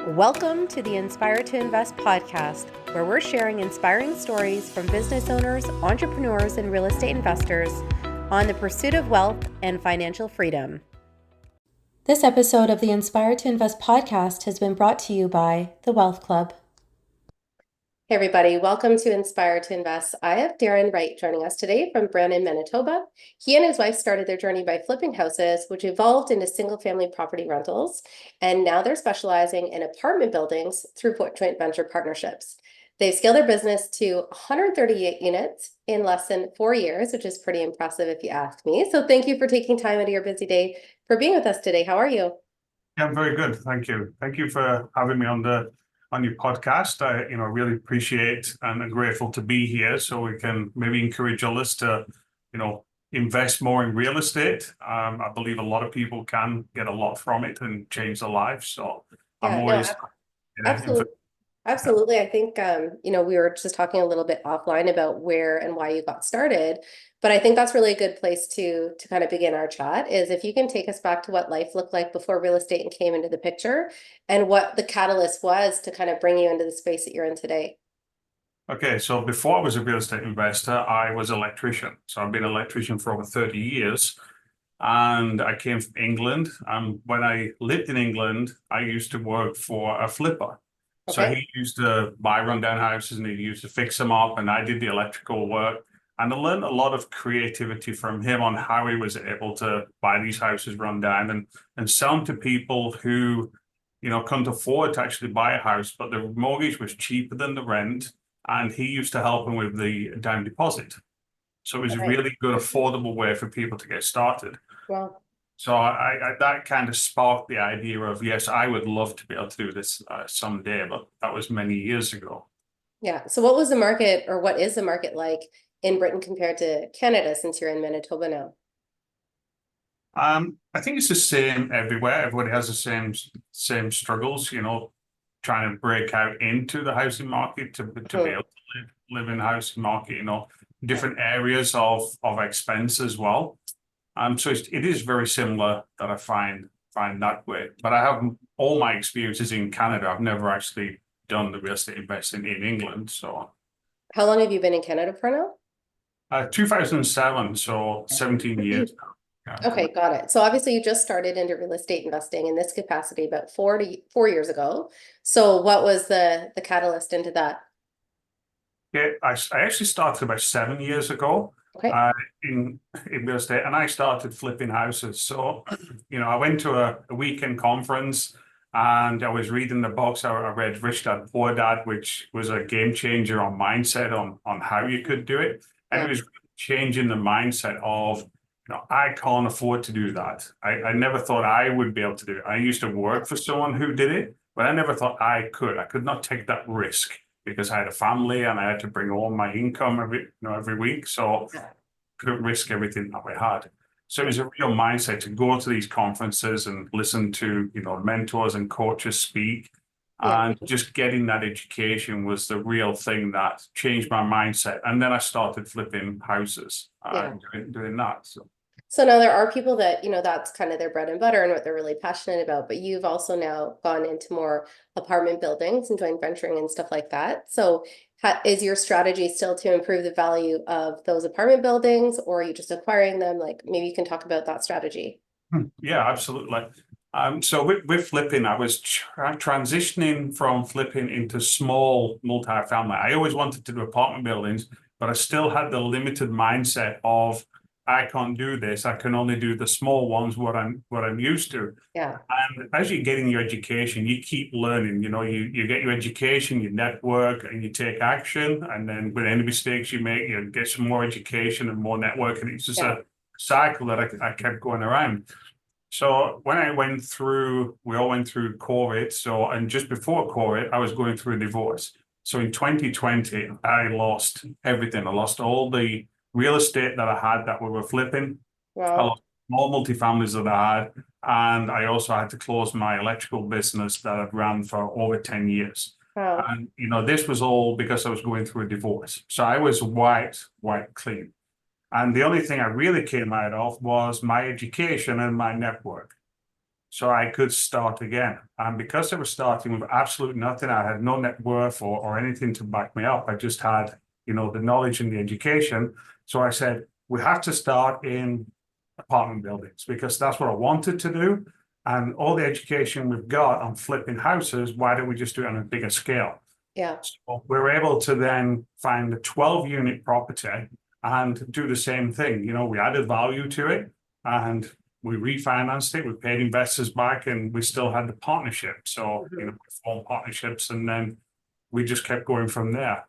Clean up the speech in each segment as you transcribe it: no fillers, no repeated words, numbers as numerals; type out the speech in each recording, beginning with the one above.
Welcome to the Inspire to Invest podcast, where we're sharing inspiring stories from business owners, entrepreneurs, and real estate investors on the pursuit of wealth and financial freedom. This episode of the Inspire to Invest podcast has been brought to you by the Wealth Club. Hey everybody, welcome to Inspire to Invest. I have Darren Wright joining us today from Brandon, Manitoba. He and his wife started their journey by flipping houses, which evolved into single-family property rentals, and now they're specializing in apartment buildings through joint venture partnerships. They've scaled their business to 138 units in less than 4 years, which is pretty impressive if you ask me. So thank you for taking time out of your busy day for being with us today. How are you? Yeah, I'm very good. Thank you. Thank you for having me on your podcast. I really appreciate and I'm grateful to be here so we can maybe encourage others to, invest more in real estate. I believe a lot of people can get a lot from it and change their lives. So I'm always absolutely. Absolutely. I think, we were just talking a little bit offline about where and why you got started, but I think that's really a good place to kind of begin our chat is if you can take us back to what life looked like before real estate came into the picture and what the catalyst was to kind of bring you into the space that you're in today. Okay, so before I was a real estate investor, I was an electrician. So I've been an electrician for over 30 years. And I came from England. And when I lived in England, I used to work for a flipper. So he used to buy rundown houses and he used to fix them up, and I did the electrical work. And I learned a lot of creativity from him on how he was able to buy these houses run down and sell them to people who, couldn't afford to actually buy a house, but the mortgage was cheaper than the rent, and he used to help them with the down deposit. So it was a really good, affordable way for people to get started. Wow. So that kind of sparked the idea of, yes, I would love to be able to do this someday, but that was many years ago. Yeah. So what was the market, or what is the market like in Britain compared to Canada, since you're in Manitoba now? I think it's the same everywhere. Everybody has the same struggles, trying to break out into the housing market to be able to live in the housing market, different areas of expense as well. So it is very similar that I find that way. But I have all my experiences in Canada. I've never actually done the real estate investing in England. So how long have you been in Canada for now? 2007, so 17 years now. Yeah. Okay, got it. So obviously you just started into real estate investing in this capacity about 4 years ago. So what was the catalyst into that? Yeah, I actually started about 7 years ago. In real estate, and I started flipping houses. So, I went to a weekend conference and I was reading the books. I read Rich Dad Poor Dad, which was a game changer on mindset on how you could do it. And it was changing the mindset of, I can't afford to do that. I never thought I would be able to do it. I used to work for someone who did it, but I never thought I could. I could not take that risk, because I had a family and I had to bring all my income every week. So I couldn't risk everything that I had. So it was a real mindset to go to these conferences and listen to, mentors and coaches speak. And just getting that education was the real thing that changed my mindset. And then I started flipping houses, doing that. So now there are people that, that's kind of their bread and butter and what they're really passionate about, but you've also now gone into more apartment buildings and joint venturing and stuff like that. So is your strategy still to improve the value of those apartment buildings, or are you just acquiring them? Like, maybe you can talk about that strategy. Yeah, absolutely. So with flipping, I was transitioning from flipping into small multifamily. I always wanted to do apartment buildings, but I still had the limited mindset of, I can't do this. I can only do the small ones, what I'm used to. Yeah. And as you get in your education, you keep learning. You get your education, you network, and you take action. And then with any mistakes you make, you get some more education and more networking. It's just a cycle that I kept going around. So when we all went through COVID. So, and just before COVID, I was going through a divorce. So in 2020, I lost everything. I lost all the real estate that I had that we were flipping. Wow. I lost all multifamilies that I had. And I also had to close my electrical business that I'd run for over 10 years. Wow. And, this was all because I was going through a divorce. So I was white clean. And the only thing I really came out of was my education and my network. so I could start again. And because I was starting with absolute nothing, I had no net worth or anything to back me up. I just had, the knowledge and the education. So I said, we have to start in apartment buildings because that's what I wanted to do. And all the education we've got on flipping houses, why don't we just do it on a bigger scale? Yeah. So we're able to then find a 12-unit property and do the same thing. We added value to it and we refinanced it. We paid investors back and we still had the partnership. So, we formed partnerships and then we just kept going from there.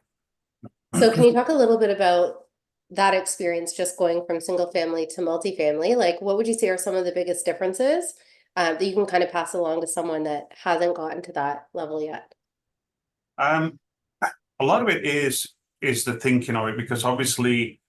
So can you talk a little bit about that experience, just going from single family to multifamily? Like, what would you say are some of the biggest differences that you can kind of pass along to someone that hasn't gotten to that level yet? A lot of it is the thinking of it, because obviously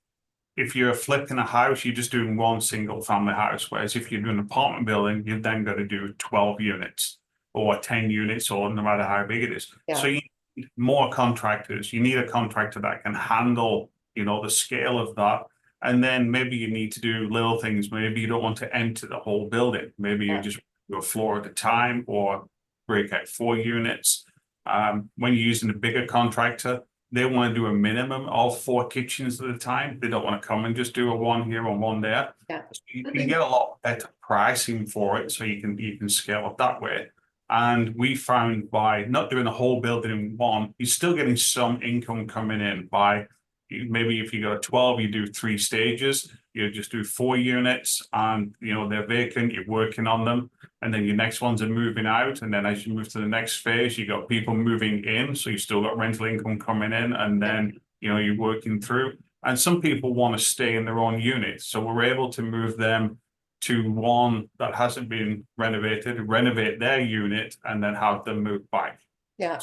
if you're flipping a house, you're just doing one single family house. Whereas if you're doing an apartment building, you've then got to do 12 units or 10 units, or no matter how big it is. Yeah. So you need more contractors. You need a contractor that can handle, the scale of that. And then maybe you need to do little things. Maybe you don't want to enter the whole building. Maybe you just do a floor at a time or break out 4 units. When you're using a bigger contractor, they want to do a minimum of 4 kitchens at a time. They don't want to come and just do a one here and one there. Yeah. So you can get a lot better pricing for it, so you can scale up that way. And we found by not doing the whole building in one, you're still getting some income coming in. By maybe if you got a 12, you do 3 stages. You just do 4 units, and they're vacant. You're working on them, and then your next ones are moving out. And then as you move to the next phase, you got people moving in, so you still got rental income coming in, and then you're working through. And some people want to stay in their own unit, so we're able to move them to one that hasn't been renovated, renovate their unit, and then have them move back. Yeah.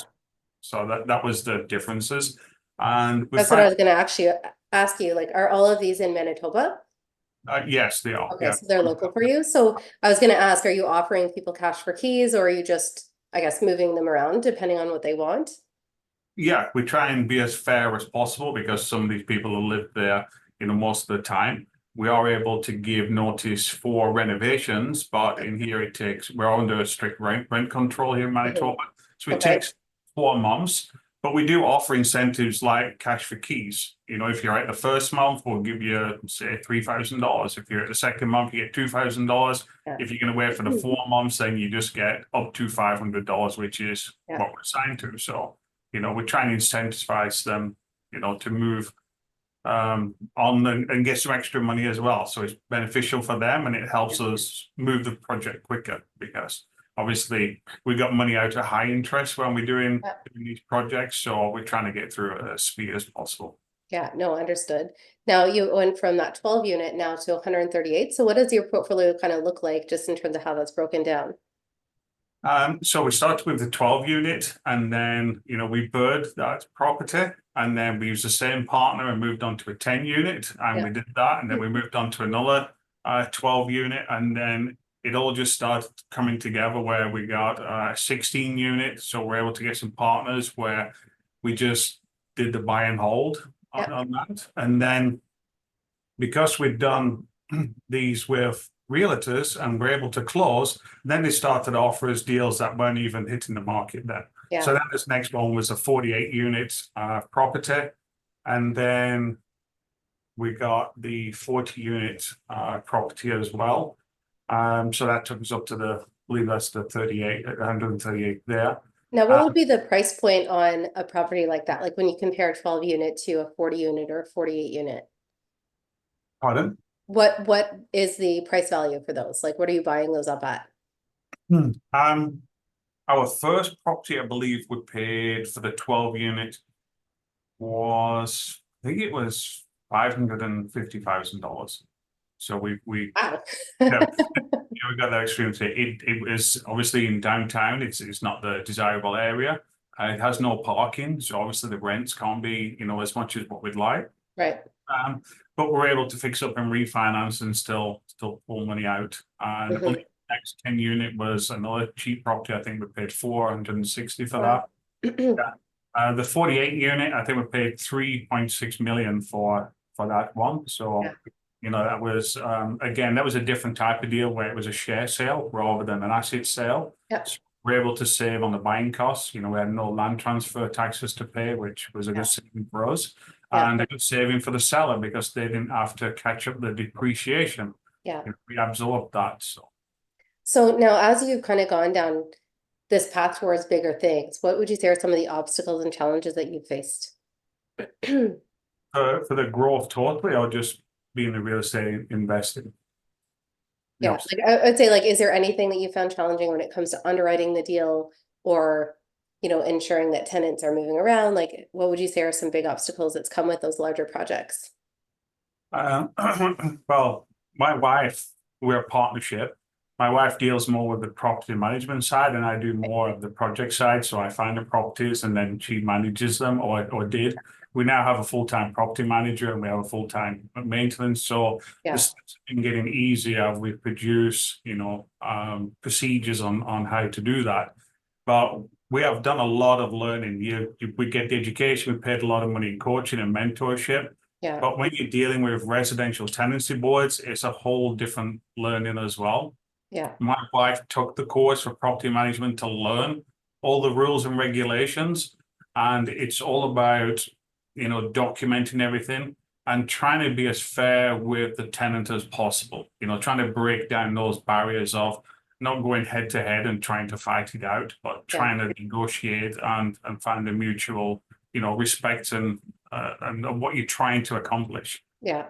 So that was the differences. And that's what I was going to actually ask you. Like, are all of these in Manitoba? Yes, they are. Okay, so they're local for you. So I was going to ask, are you offering people cash for keys, or are you just, I guess, moving them around depending on what they want? Yeah, we try and be as fair as possible, because some of these people will live there, most of the time. We are able to give notice for renovations, but in here we're under a strict rent control here in Manitoba. So it takes 4 months. But we do offer incentives like cash for keys. If you're at the first month, we'll give you, say, $3,000. If you're at the second month, you get $2,000. If you're going to wait for the 4 months, then you just get up to $500, which is what we're assigned to. So, we're trying to incentivize them, to move on and get some extra money as well. So it's beneficial for them, and it helps us move the project quicker, because obviously we got money out at high interest when we're doing these projects. So we're trying to get through it as speed as possible. Yeah, no, understood. Now you went from that 12 unit now to 138. So what does your portfolio kind of look like, just in terms of how that's broken down? So we started with the 12 unit, and then, we bird that property, and then we used the same partner and moved on to a 10 unit, and we did that. And then we moved on to another 12 unit, and then it all just started coming together where we got a 16 unit. So we're able to get some partners where we just did the buy and hold on that. And then because we've done these with realtors and we're able to close, then they started to offer us deals that weren't even hitting the market then. So then this next one was a 48 unit property. And then we got the 40 unit property as well. So that took us up to I believe that's the 138 there. Now, what would be the price point on a property like that? Like when you compare a 12 unit to a 40 unit or a 48 unit? Pardon? What is the price value for those? Like, what are you buying those up at? Our first property, I believe, we paid for the 12 unit was, I think it was $550,000. So we Wow. we got that experience. It was obviously in downtown. It's not the desirable area. It has no parking, so obviously the rents can't be as much as what we'd like. Right. But we're able to fix up and refinance and still pull money out. And the next 10 unit was another cheap property. I think we paid $460 for that. The 48 unit, I think we paid $3.6 million for that one. So That was, again, that was a different type of deal where it was a share sale rather than an asset sale. Yep. So we're able to save on the buying costs. We had no land transfer taxes to pay, which was a good saving for us. Yeah. And a good saving for the seller because they didn't have to catch up the depreciation. Yeah. We absorbed that. So now, as you've kind of gone down this path towards bigger things, what would you say are some of the obstacles and challenges that you've faced? For the growth totally, or just being the real estate investing? Yeah, like I would say, like, is there anything that you found challenging when it comes to underwriting the deal or, ensuring that tenants are moving around? Like, what would you say are some big obstacles that's come with those larger projects? Well, my wife, we're a partnership. My wife deals more with the property management side, and I do more of the project side. So I find the properties, and then she manages them, or did. We now have a full-time property manager, and we have a full-time maintenance. So this has been getting easier. We produce, procedures on how to do that. But we have done a lot of learning. We get the education. We paid a lot of money in coaching and mentorship. Yeah. But when you're dealing with residential tenancy boards, it's a whole different learning as well. Yeah. My wife took the course for property management to learn all the rules and regulations. And it's all about, documenting everything and trying to be as fair with the tenant as possible. Trying to break down those barriers of not going head to head and trying to fight it out, but trying to negotiate and find a mutual, respect and what you're trying to accomplish. Yeah.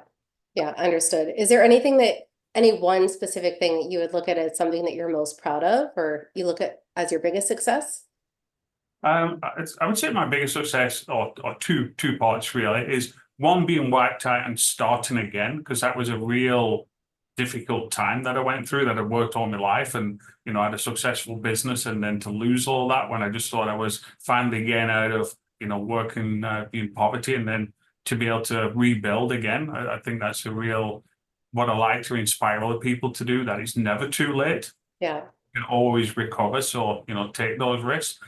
Yeah. Understood. Is there any one specific thing that you would look at as something that you're most proud of, or you look at as your biggest success? I would say my biggest success, or two parts really, is one being wiped out and starting again, because that was a real difficult time that I went through, that I worked all my life and, I had a successful business, and then to lose all that when I just thought I was finally getting out of, working in poverty, and then to be able to rebuild again. I think that's what I like to inspire other people to do, that it's never too late. Yeah. You can always recover. So, take those risks.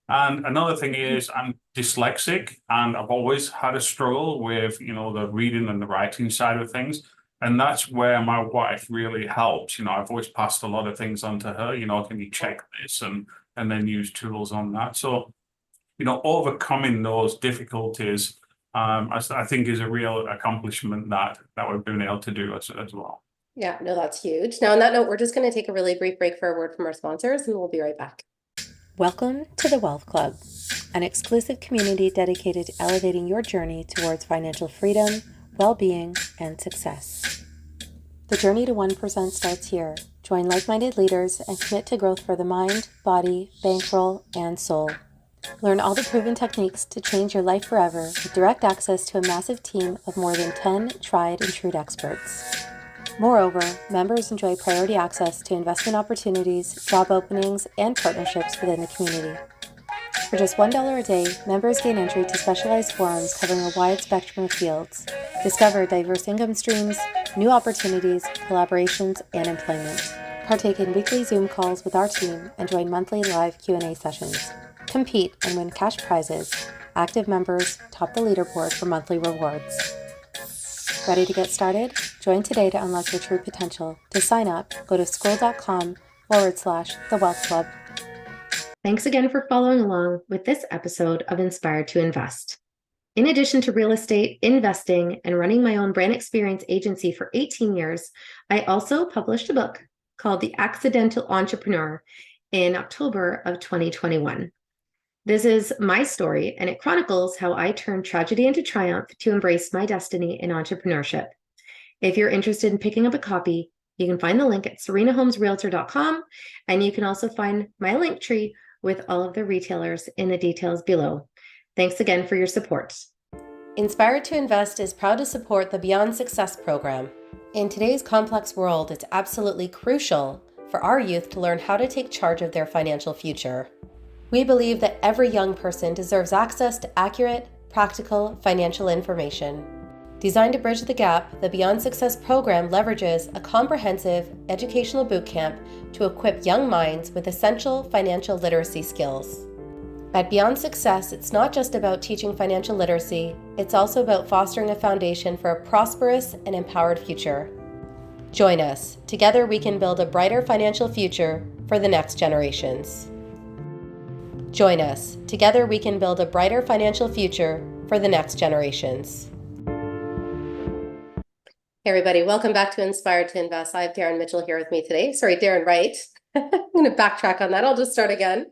And another thing is I'm dyslexic, and I've always had a struggle with, the reading and the writing side of things. And that's where my wife really helps. I've always passed a lot of things on to her, can you check this, and then use tools on that. So, overcoming those difficulties, I think is a real accomplishment that we've been able to do as well. Yeah, no, that's huge. Now, on that note, we're just going to take a really brief break for a word from our sponsors, and we'll be right back. Welcome to the Wealth Club, an exclusive community dedicated to elevating your journey towards financial freedom, well-being, and success. The journey to 1% starts here. Join like-minded leaders and commit to growth for the mind, body, bankroll, and soul. Learn all the proven techniques to change your life forever with direct access to a massive team of more than 10 tried and true experts. Moreover, members enjoy priority access to investment opportunities, job openings, and partnerships within the community. For just $1 a day, members gain entry to specialized forums covering a wide spectrum of fields, discover diverse income streams, new opportunities, collaborations, and employment. Partake in weekly Zoom calls with our team and join monthly live Q&A sessions. Compete and win cash prizes. Active members top the leaderboard for monthly rewards. Ready to get started? Join today to unlock your true potential. To sign up, go to scroll.com/The Wealth Club. Thanks again for following along with this episode of Inspired to Invest. In addition to real estate, investing, and running my own brand experience agency for 18 years, I also published a book called The Accidental Entrepreneur in October of 2021. This is my story, and it chronicles how I turned tragedy into triumph to embrace my destiny in entrepreneurship. If you're interested in picking up a copy, you can find the link at serenahomesrealtor.com, and you can also find my link tree with all of the retailers in the details below. Thanks again for your support. Inspired to Invest is proud to support the Beyond Success program. In today's complex world, it's absolutely crucial for our youth to learn how to take charge of their financial future. We believe that every young person deserves access to accurate, practical financial information. Designed to bridge the gap, the Beyond Success program leverages a comprehensive educational bootcamp to equip young minds with essential financial literacy skills. At Beyond Success, it's not just about teaching financial literacy, it's also about fostering a foundation for a prosperous and empowered future. Join us. Together we can build a brighter financial future for the next generations. Join us. Together we can build a brighter financial future for the next generations. Hey everybody, welcome back to Inspired to Invest. I have Darren Mitchell here with me today. Sorry, Darren Wright. I'm going to backtrack on that. I'll just start again.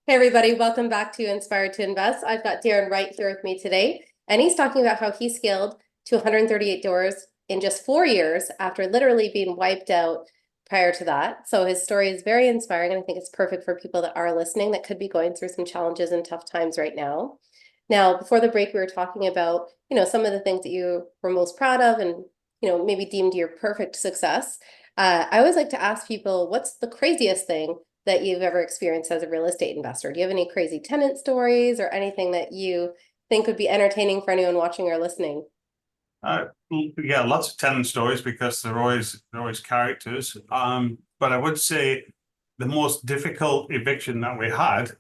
Hey everybody, welcome back to Inspired to Invest. I've got Darren Wright here with me today, and he's talking about how he scaled to 138 doors in just 4 years after literally being wiped out prior to that. So his story is very inspiring, and I think it's perfect for people that are listening that could be going through some challenges and tough times right now. Now, before the break, we were talking about, some of the things that you were most proud of and, maybe deemed your perfect success. I always like to ask people, what's the craziest thing that you've ever experienced as a real estate investor? Do you have any crazy tenant stories or anything that you think would be entertaining for anyone watching or listening? Yeah, lots of tenant stories because they're always characters. But I would say the most difficult eviction that we had,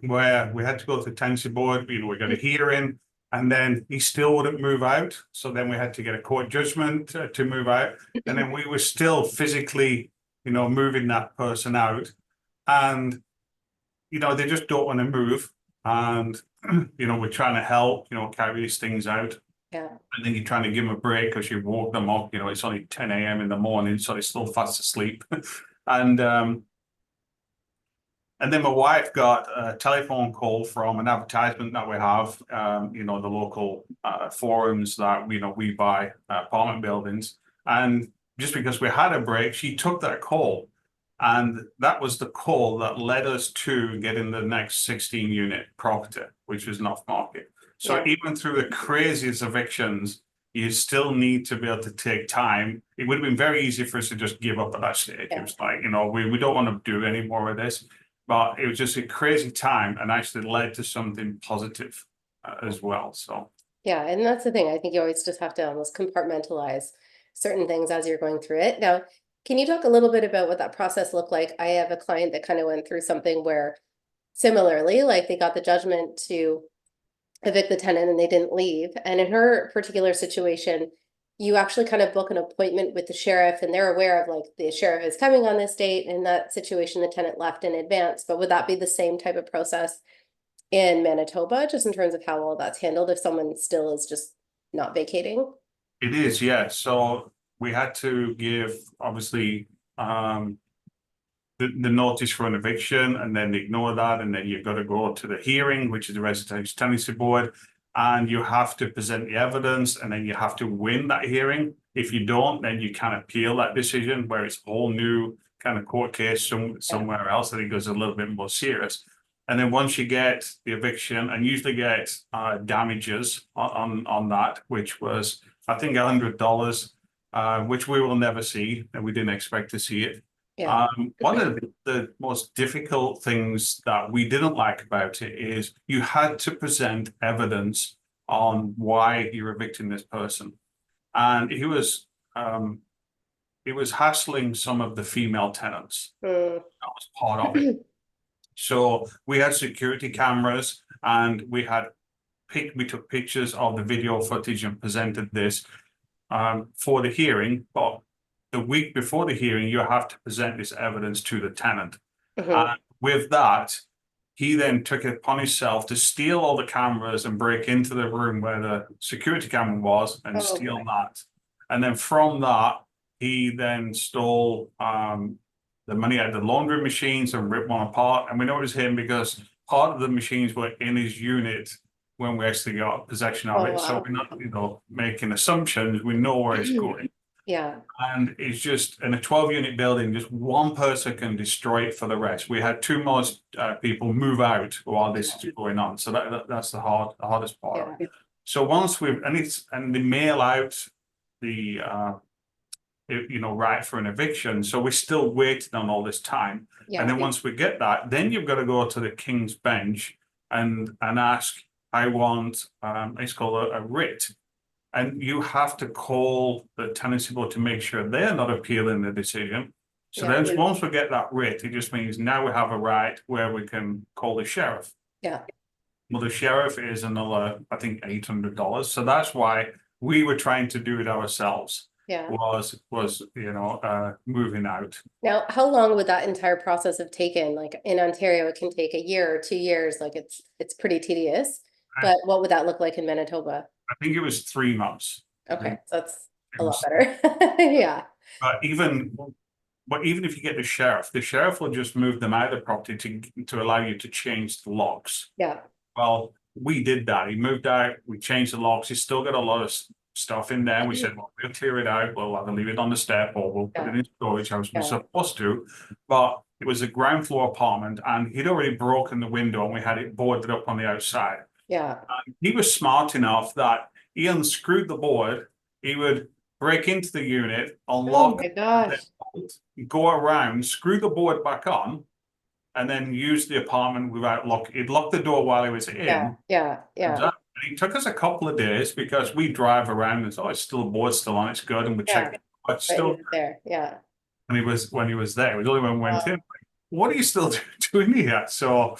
where we had to go to the tenancy board, we got a hearing, and then he still wouldn't move out. So then we had to get a court judgment to move out, and then we were still physically, moving that person out. And, they just don't want to move. And, we're trying to help, carry these things out. Yeah. And then you're trying to give them a break because you woke them up, it's only 10 a.m. in the morning, so they're still fast asleep. And then my wife got a telephone call from an advertisement that we have, the local forums that, we buy apartment buildings. And just because we had a break, she took that call. And that was the call that led us to getting the next 16 unit property, which was off market. So even through the craziest evictions, you still need to be able to take time. It would have been very easy for us to just give up at that stage. It was like, we don't want to do any more of this. But it was just a crazy time and actually led to something positive as well. So yeah, and that's the thing. I think you always just have to almost compartmentalize certain things as you're going through it. Now, can you talk a little bit about what that process looked like? I have a client that kind of went through something where similarly, like they got the judgment to evict the tenant and they didn't leave. And in her particular situation, you actually kind of book an appointment with the sheriff, and they're aware of like the sheriff is coming on this date. In that situation, the tenant left in advance. But would that be the same type of process in Manitoba, just in terms of how all that's handled if someone still is just not vacating? it is, yeah. So we had to give, obviously, the notice for an eviction, and then ignore that, and then you've got to go to the hearing, which is the residential tenancy board, and you have to present the evidence, and then you have to win that hearing. If you don't, then you can appeal that decision, where it's a whole new kind of court case somewhere else that it goes a little bit more serious. And then once you get the eviction, and usually get damages on that, which was, I think, $100, which we will never see, and we didn't expect to see it. Yeah. One of the most difficult things that we didn't like about it is you had to present evidence on why you're evicting this person. And it was hassling some of the female tenants. That was part of it. So we had security cameras, and we took pictures of the video footage and presented this for the hearing. But the week before the hearing, you have to present this evidence to the tenant. And with that, he then took it upon himself to steal all the cameras and break into the room where the security camera was and steal that. And then from that, he then stole the money out of the laundry machines and ripped one apart. And we know it was him because part of the machines were in his unit when we actually got possession of it. So we're not, making assumptions. We know where it's going. Yeah. And it's just in a 12-unit building, just one person can destroy it for the rest. We had two more people move out while this is going on. So that's the hardest part. Yeah. So once and they mail out the right for an eviction. So we're still waiting on all this time. Yeah. And then once we get that, then you've got to go to the King's Bench and ask, I want, it's called a writ. And you have to call the tenancy board to make sure they're not appealing the decision. So then once we get that writ, it just means now we have a right where we can call the sheriff. Yeah. Well, the sheriff is another, I think, $800. So that's why we were trying to do it ourselves. Yeah. Was moving out. Now, how long would that entire process have taken? Like in Ontario, it can take a year or 2 years. Like it's pretty tedious. But what would that look like in Manitoba? I think it was 3 months. Okay, so that's It a lot was, better. Yeah. but even if you get the sheriff will just move them out of the property to allow you to change the locks. Yeah. Well, we did that. He moved out. We changed the locks. He's still got a lot of stuff in there. We said, well, we'll clear it out. We'll either leave it on the step or we'll put it in storage as we're supposed to. But it was a ground floor apartment, and he'd already broken the window, and we had it boarded up on the outside. Yeah. He was smart enough that he unscrewed the board. He would break into the unit, unlock, go around, screw the board back on, and then use the apartment without lock. He'd lock the door while he was in. Yeah. And it took us a couple of days because we drive around and it's still the board's still on, it's good, and we check it, but still there. Yeah. And when he was there, it was only when we went in. What are you still doing here? So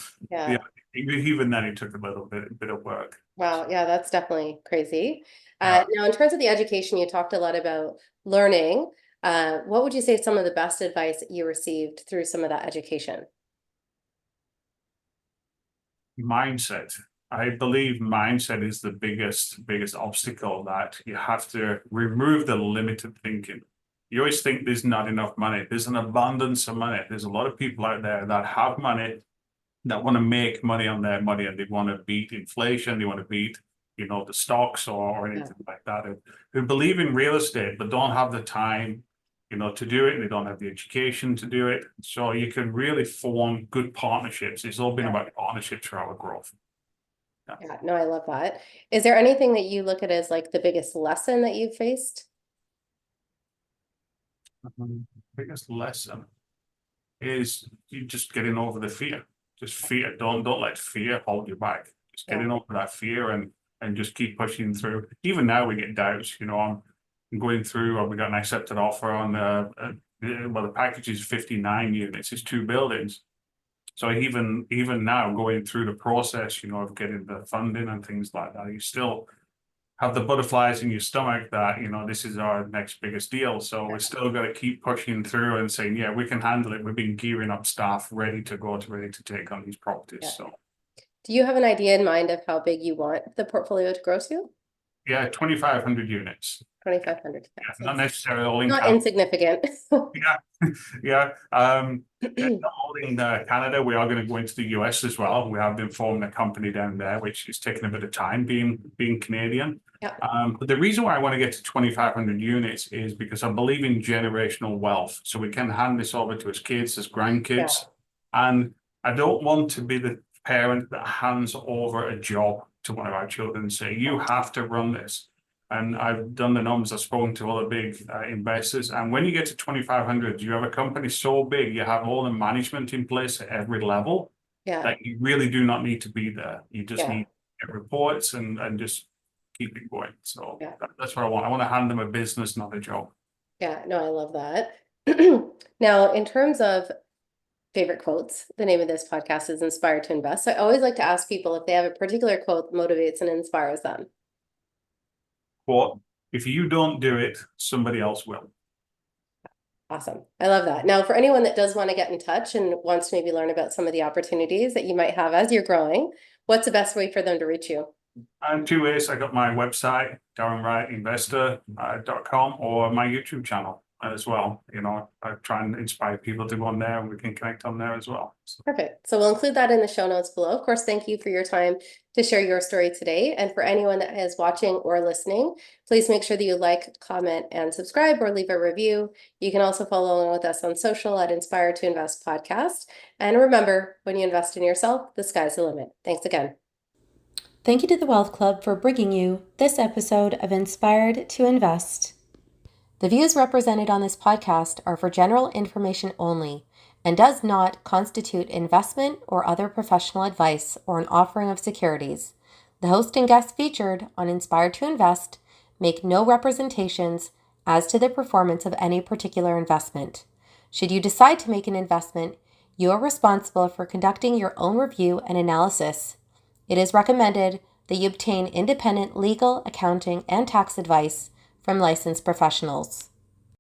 even then, it took a little bit of work. Wow. Yeah, that's definitely crazy. Now, in terms of the education, you talked a lot about learning. What would you say some of the best advice that you received through some of that education? Mindset. I believe mindset is the biggest obstacle, that you have to remove the limited thinking. You always think there's not enough money. There's an abundance of money. There's a lot of people out there that have money, that want to make money on their money, and they want to beat inflation. They want to beat, the stocks or anything like that. Who believe in real estate but don't have the time, to do it. And they don't have the education to do it. So you can really form good partnerships. It's all been about partnerships for our growth. Yeah, no, I love that. Is there anything that you look at as like the biggest lesson that you've faced? Biggest lesson is you just getting over the fear. Just fear. Don't let fear hold you back. Just getting over that fear and just keep pushing through. Even now we get doubts. I'm going through. We got an accepted offer on the package is 59 units. It's 2 buildings. So even now going through the process, of getting the funding and things like that, you still have the butterflies in your stomach that, this is our next biggest deal. So we still got to keep pushing through and saying, yeah, we can handle it. We've been gearing up staff ready to take on these properties. So do you have an idea in mind of how big you want the portfolio to grow to? Yeah, 2,500 units. 2,500. Yeah, not necessarily all in not insignificant. Yeah. Not all in Canada. We are going to go into the US as well. We have been forming a company down there, which is taking a bit of time being Canadian. But the reason why I want to get to 2,500 units is because I believe in generational wealth. So we can hand this over to his kids, his grandkids. And I don't want to be the parent that hands over a job to one of our children and say, you have to run this. And I've done the numbers. I've spoken to other big investors. And when you get to 2,500, you have a company so big, you have all the management in place at every level that you really do not need to be there. You just need to get reports and just keep it going. So that's what I want. I want to hand them a business, not a job. Yeah, no, I love that. Now, in terms of favorite quotes, the name of this podcast is Inspire to Invest. So I always like to ask people if they have a particular quote that motivates and inspires them. Quote, if you don't do it, somebody else will. Awesome. I love that. Now, for anyone that does want to get in touch and wants to maybe learn about some of the opportunities that you might have as you're growing, what's the best way for them to reach you? 2 ways. I got my website, darrenwrightinvestor.com, or my YouTube channel as well. I try and inspire people to go on there, and we can connect on there as well. Perfect. So we'll include that in the show notes below. Of course, thank you for your time to share your story today. And for anyone that is watching or listening, please make sure that you like, comment, and subscribe, or leave a review. You can also follow along with us on social at Inspire to Invest Podcast. And remember, when you invest in yourself, the sky's the limit. Thanks again. Thank you to the Wealth Club for bringing you this episode of Inspired to Invest. The views represented on this podcast are for general information only and does not constitute investment or other professional advice or an offering of securities. The host and guests featured on Inspired to Invest make no representations as to the performance of any particular investment. Should you decide to make an investment, You are responsible for conducting your own review and analysis. It is recommended that you obtain independent legal, accounting, and tax advice from licensed professionals.